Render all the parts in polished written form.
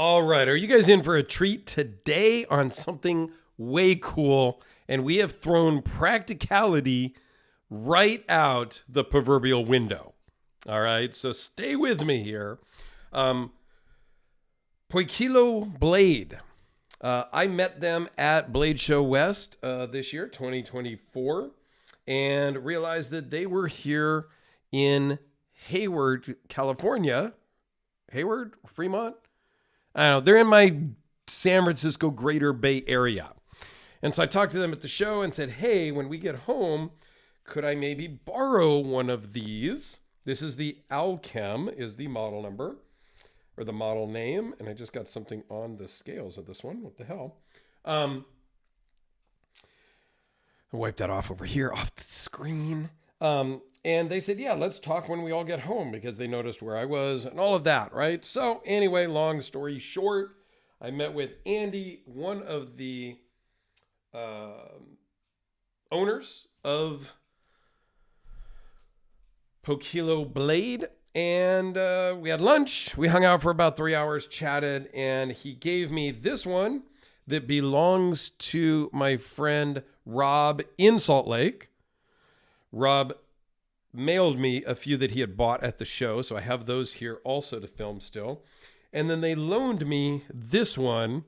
All right, are you guys in for a treat today on something way cool? And we have thrown practicality right out the proverbial window. All right, so stay with me here. Poikilo Blade. I met them at Blade Show West this year, 2024, and realized that they were here in Hayward, California. Hayward? Fremont? I don't know. They're in my San Francisco Greater Bay Area. And so I talked to them at the show and said, hey, when we get home, could I maybe borrow one of these? This is the Al-Khem is the model number or the model name. And I just got something on the scales of this one. What the hell? I wiped that off over here off the screen. And they said, yeah, let's talk when we all get home because they noticed where I was and all of that, right? So anyway, long story short, I met with Andy, one of the owners of Poikilo Blade, and we had lunch. We hung out for about 3 hours, chatted, and he gave me this one that belongs to my friend Rob in Salt Lake. Rob mailed me a few that he had bought at the show, so I have those here also to film still. And then they loaned me this one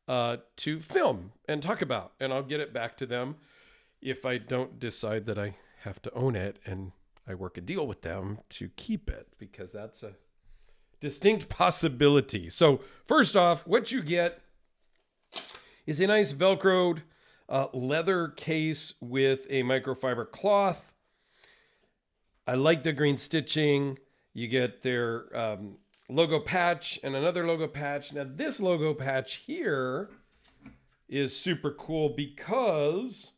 to film and talk about, and I'll get it back to them if I don't decide that I have to own it and I work a deal with them to keep it, because that's a distinct possibility. So first off, what you get is a nice Velcroed leather case with a microfiber cloth. I like the green stitching. You get their logo patch and another logo patch. Now this logo patch here is super cool because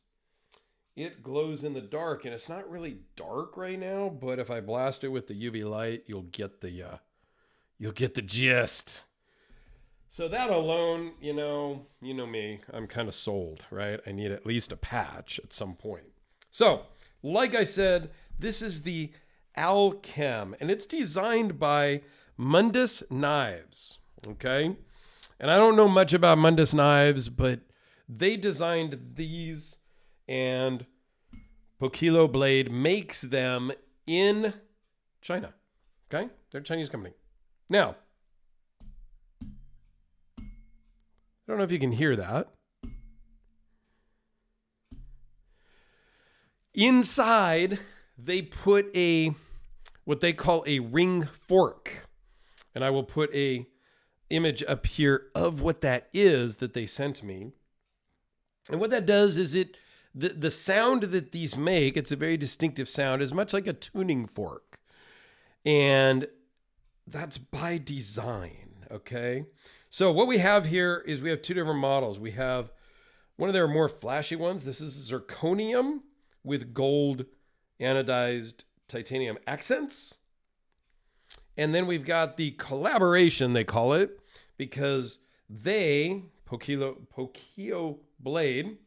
it glows in the dark, and it's not really dark right now, but if I blast it with the UV light, you'll get the gist. So that alone, you know me, I'm kind of sold, right? I need at least a patch at some point. So, like I said, this is the Al-Khem, and it's designed by Mundus Knives, okay? And I don't know much about Mundus Knives, but they designed these, and Poikilo Blade makes them in China, okay? They're a Chinese company. Now, I don't know if you can hear that. Inside, they put what they call a ring fork. And I will put a image up here of what that is that they sent me. And what that does is the sound that these make, it's a very distinctive sound, is much like a tuning fork. And that's by design, okay? So what we have here is we have two different models. We have one of their more flashy ones. This is zirconium with gold anodized titanium accents. And then we've got the collaboration, they call it, because Poikilo Blade,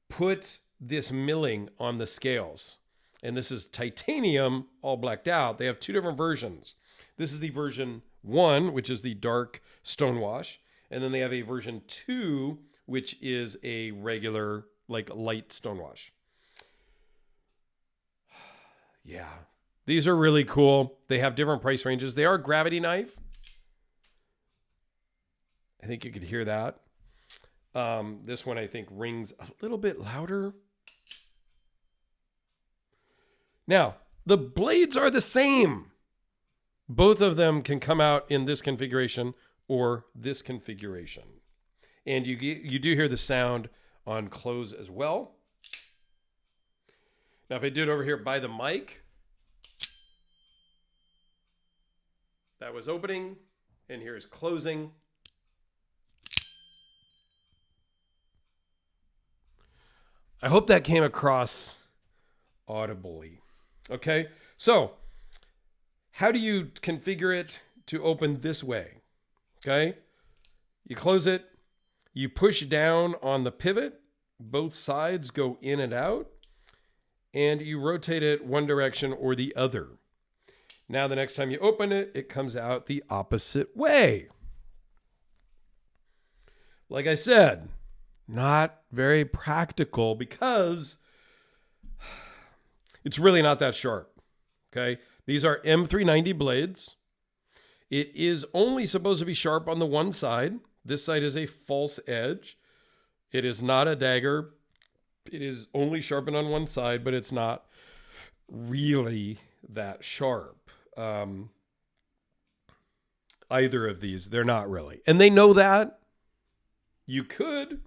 put this milling on the scales. And this is titanium, all blacked out. They have two different versions. This is the version 1, which is the dark stonewash. And then they have a version 2, which is a regular, like light stonewash. Yeah, these are really cool. They have different price ranges. They are a gravity knife. I think you could hear that. This one, I think, rings a little bit louder. Now, the blades are the same. Both of them can come out in this configuration or this configuration. And you do hear the sound on close as well. Now, if I do it over here by the mic, that was opening, and here's closing. I hope that came across audibly. Okay, so how do you configure it to open this way? Okay, you close it, you push down on the pivot, both sides go in and out, and you rotate it one direction or the other. Now, the next time you open it, it comes out the opposite way. Like I said, not very practical because it's really not that sharp. Okay. These are M390 blades. It is only supposed to be sharp on the one side. This side is a false edge. It is not a dagger. It is only sharpened on one side, but it's not really that sharp. Either of these, they're not really. And they know that. You could.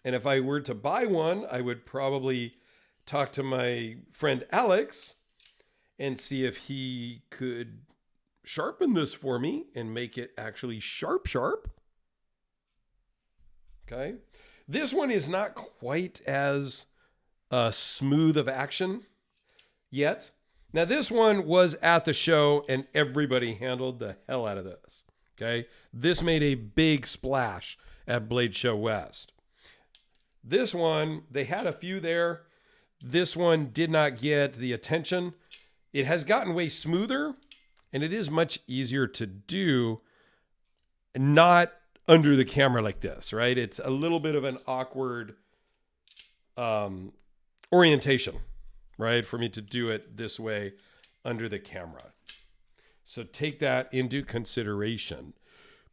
And if I were to buy one, I would probably talk to my friend Alex and see if he could sharpen this for me and make it actually sharp. Okay. This one is not quite as smooth of action yet. Now, this one was at the show and everybody handled the hell out of this. Okay. This made a big splash at Blade Show West. This one, they had a few there. This one did not get the attention. It has gotten way smoother and it is much easier to do, not under the camera like this, right? It's a little bit of an awkward orientation, right? For me to do it this way under the camera. So take that into consideration.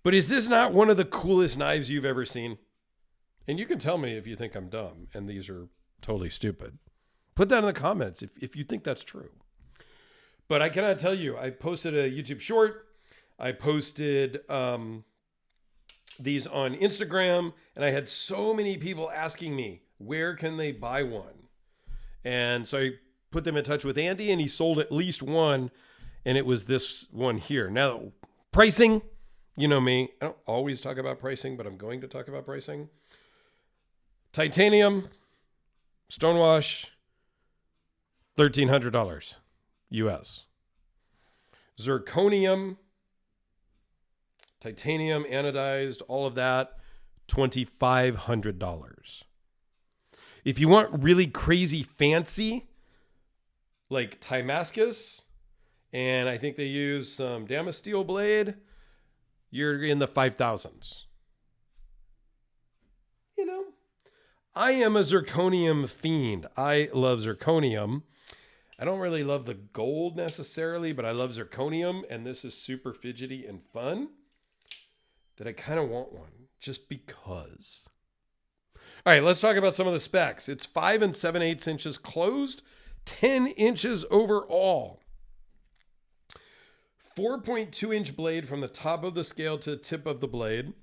But is this not one of the coolest knives you've ever seen? And you can tell me if you think I'm dumb and these are totally stupid. Put that in the comments if you think that's true. But I cannot tell you, I posted a YouTube short. I posted these on Instagram, and I had so many people asking me, where can they buy one? And so I put them in touch with Andy, and he sold at least one, and it was this one here. Now, pricing, you know me, I don't always talk about pricing, but I'm going to talk about pricing. Titanium, stonewash, $1,300 US. Zirconium, titanium, anodized, all of that, $2,500. If you want really crazy fancy, like Damascus, and I think they use some Damasteel blade, you're in the 5,000s. You know, I am a zirconium fiend. I love zirconium. I don't really love the gold necessarily, but I love zirconium, and this is super fidgety and fun that I kind of want one just because. All right, let's talk about some of the specs. It's 5 7/8 inches closed, 10 inches overall. 4.2 inch blade from the top of the scale to the tip of the blade,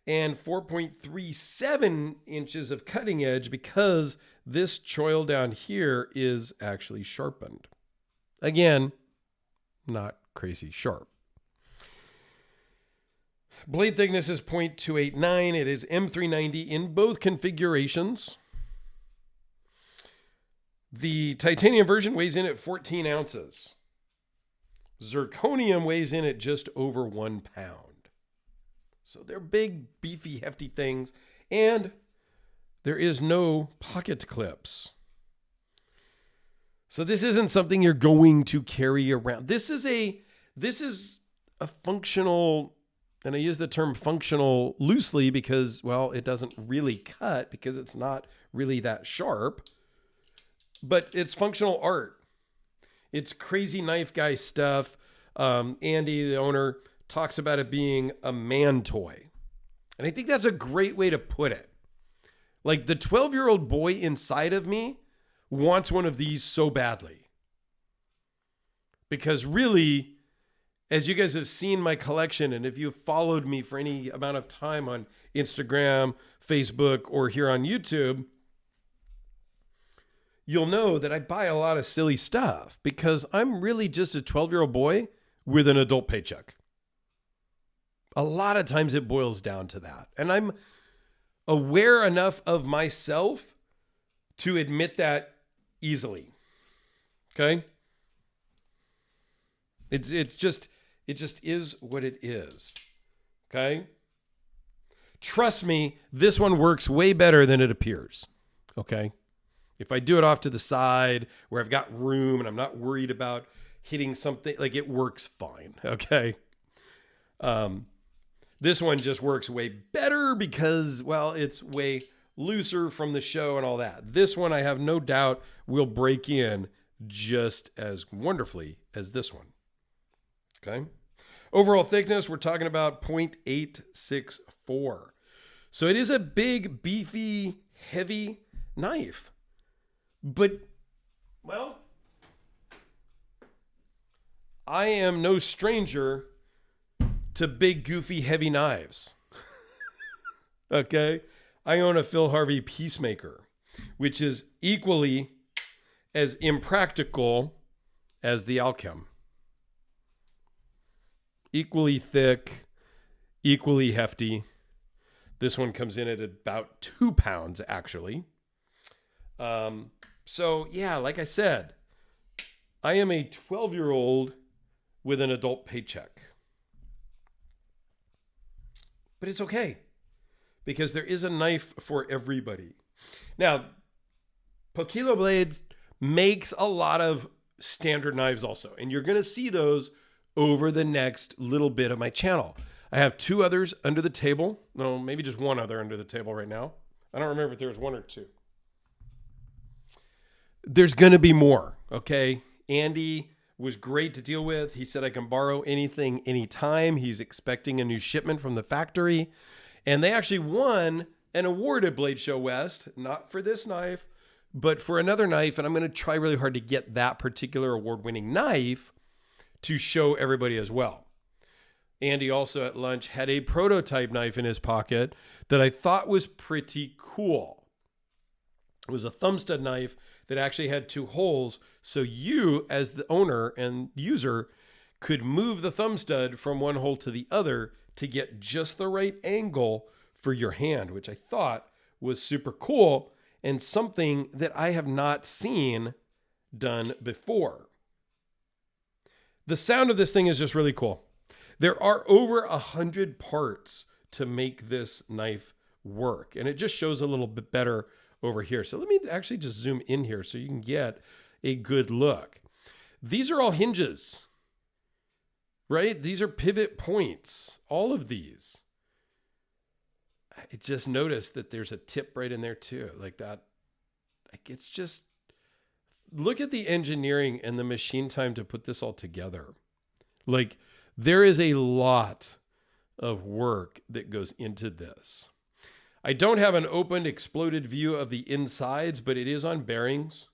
and 4.37 inches of cutting edge because this choil down here is actually sharpened. Again, not crazy sharp. Blade thickness is 0.289. It is M390 in both configurations. The titanium version weighs in at 14 ounces. Zirconium weighs in at just over 1 pound. So they're big, beefy, hefty things. And there is no pocket clips. So this isn't something you're going to carry around. This is a functional, and I use the term functional loosely because, well, it doesn't really cut because it's not really that sharp. But it's functional art. It's crazy knife guy stuff. Andy, the owner, talks about it being a man toy. And I think that's a great way to put it. Like the 12-year-old boy inside of me wants one of these so badly. Because really, as you guys have seen my collection, and if you've followed me for any amount of time on Instagram, Facebook, or here on YouTube, you'll know that I buy a lot of silly stuff because I'm really just a 12-year-old boy with an adult paycheck. A lot of times it boils down to that. And I'm aware enough of myself to admit that easily. Okay? It just is what it is. Okay? Trust me, this one works way better than it appears. Okay? If I do it off to the side where I've got room and I'm not worried about hitting something. Like, it works fine. Okay. This one just works way better because, well, it's way looser from the show and all that. This one, I have no doubt, will break in just as wonderfully as this one. Okay. Overall thickness, we're talking about 0.864. So it is a big, beefy, heavy knife. But, well, I am no stranger to big, goofy, heavy knives. Okay? I own a Phil Harvey Peacemaker, which is equally as impractical as the Al-Khem. Equally thick, equally hefty. This one comes in at about 2 pounds, actually. So, yeah, like I said, I am a 12-year-old with an adult paycheck. But it's okay, because there is a knife for everybody. Now, Poikilo Blades makes a lot of standard knives also, and you're going to see those over the next little bit of my channel. I have 2 others under the table. No, maybe just 1 other under the table right now. I don't remember if there was 1 or 2. There's going to be more, okay? Andy was great to deal with. He said I can borrow anything, anytime. He's expecting a new shipment from the factory. And they actually won an award at Blade Show West, not for this knife, but for another knife. And I'm going to try really hard to get that particular award-winning knife to show everybody as well. Andy also at lunch had a prototype knife in his pocket that I thought was pretty cool. It was a thumb stud knife that actually had 2 holes, so you, as the owner and user, could move the thumb stud from one hole to the other to get just the right angle for your hand, which I thought was super cool and something that I have not seen done before. The sound of this thing is just really cool. There are over 100 parts to make this knife work, and it just shows a little bit better over here. So let me actually just zoom in here so you can get a good look. These are all hinges, right? These are pivot points, all of these. I just noticed that there's a tip right in there too, like that. Like, it's just, look at the engineering and the machine time to put this all together. Like, there is a lot of work that goes into this. I don't have an opened, exploded view of the insides, but it is on bearings.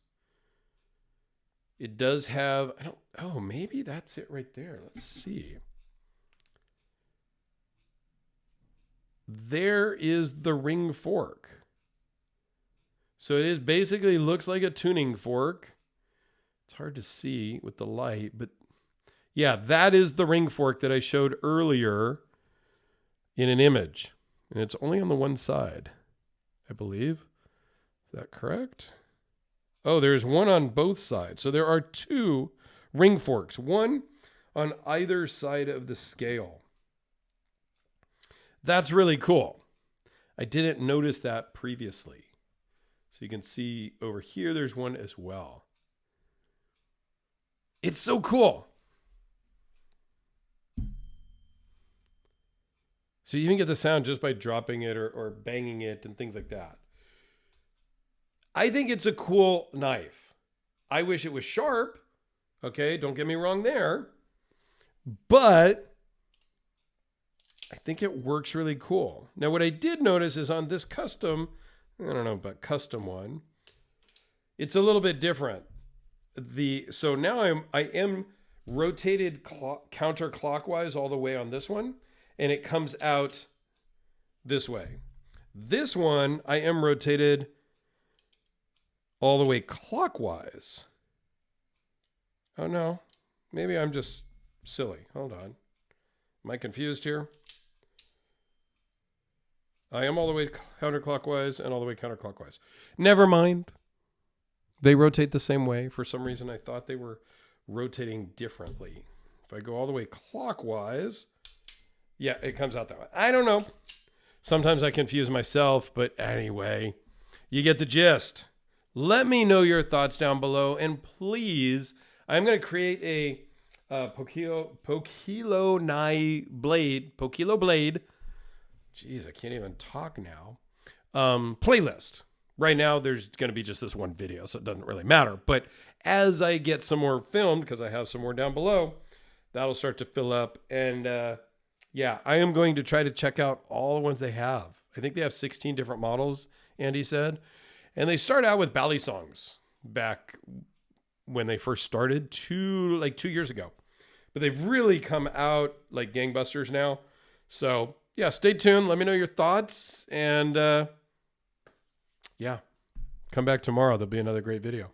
It does have, oh, maybe that's it right there. Let's see. There is the ring fork. So it is basically looks like a tuning fork. It's hard to see with the light, but yeah, that is the ring fork that I showed earlier in an image. And it's only on the one side, I believe. Is that correct? Oh, there's one on both sides. So there are 2 ring forks, one on either side of the scale. That's really cool. I didn't notice that previously. So you can see over here, there's one as well. It's so cool. So you can get the sound just by dropping it or banging it and things like that. I think it's a cool knife. I wish it was sharp. Okay, don't get me wrong there. But I think it works really cool. Now, what I did notice is on this custom, I don't know about custom one, it's a little bit different. So now I am rotated counterclockwise all the way on this one. And it comes out this way. This one, I am rotated all the way clockwise. Oh no, maybe I'm just silly. Hold on. Am I confused here? I am all the way counterclockwise and all the way counterclockwise. Never mind. They rotate the same way. For some reason, I thought they were rotating differently. If I go all the way clockwise, yeah, it comes out that way. I don't know. Sometimes I confuse myself, but anyway, you get the gist. Let me know your thoughts down below, and please, I'm going to create a Poikilo blade. Jeez, I can't even talk now. Playlist. Right now, there's going to be just this one video, so it doesn't really matter. But as I get some more filmed, because I have some more down below, that'll start to fill up. And yeah, I am going to try to check out all the ones they have. I think they have 16 different models, Andy said. And they start out with bally songs back when they first started 2 years ago. But they've really come out like gangbusters now. So yeah, stay tuned. Let me know your thoughts. And yeah, come back tomorrow. There'll be another great video.